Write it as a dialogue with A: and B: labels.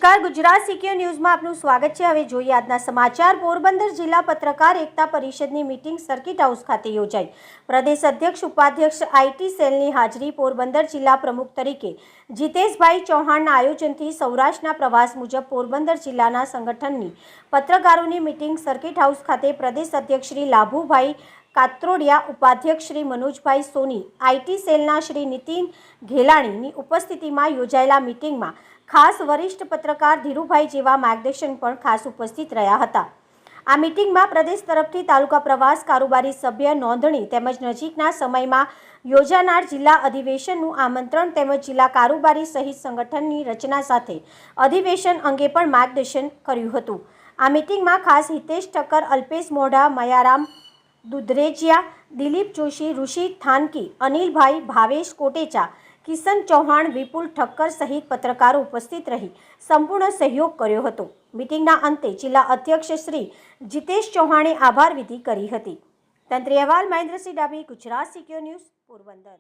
A: નમસ્કાર, ગુજરાત સીક્યુ ન્યૂઝમાં આપનું સ્વાગત છે। હવે જોઈએ આજના સમાચાર। પોરબંદર જિલ્લા પત્રકાર એકતા પરિષદની મીટિંગ સર્કિટ હાઉસ ખાતે યોજાઈ। પ્રદેશ અધ્યક્ષ ઉપાધ્યક્ષ આઈટી સેલની હાજરી। પોરબંદર જિલ્લા પ્રમુખ તરીકે જીતેશભાઈ ચૌહાણના આયોજનથી સૌરાષ્ટ્રના પ્રવાસ મુજબ પોરબંદર જિલ્લાના સંગઠનની પત્રકારોની મીટિંગ સર્કિટ હાઉસ ખાતે પ્રદેશ અધ્યક્ષ શ્રી લાભુભાઈ કાત્રોડિયા, ઉપાધ્યક્ષ શ્રી મનોજભાઈ સોની, આઈટી સેલના શ્રી નીતિન ઘેલાણીની ઉપસ્થિતિમાં યોજાયેલા મીટિંગમાં ખાસ વરિષ્ઠ પત્રકાર ધીરુભાઈ જેવા માર્ગદર્શન પણ ખાસ ઉપસ્થિત રહ્યા હતા। આ મીટિંગમાં પ્રદેશ તરફથી તાલુકા પ્રવાસ કારોબારી સભ્ય નોંધણી તેમજ નજીકના સમયમાં યોજાનાર જિલ્લા અધિવેશનનું આમંત્રણ તેમજ જિલ્લા કારોબારી સહિત સંગઠનની રચના સાથે અધિવેશન અંગે પણ માર્ગદર્શન કર્યું હતું। આ મીટિંગમાં ખાસ હિતેશ ઠક્કર, અલ્પેશ મોઢા, મયારામ દુધરેજિયા, દિલીપ જોશી, ઋષિ થાનકી, અનિલભાઈ, ભાવેશ કોટેચા, કિશન ચૌહાણ, વિપુલ ઠક્કર સહિત પત્રકારો ઉપસ્થિત રહી સંપૂર્ણ સહયોગ કર્યો હતો। મીટિંગના અંતે જિલ્લા અધ્યક્ષ શ્રી જીતેશ ચૌહાણે આભાર વિધિ કરી હતી। તંત્રી અહેવાલ મહેન્દ્રસિંહ ડાભી, ગુજરાત સીક્યુ ન્યૂઝ, પોરબંદર।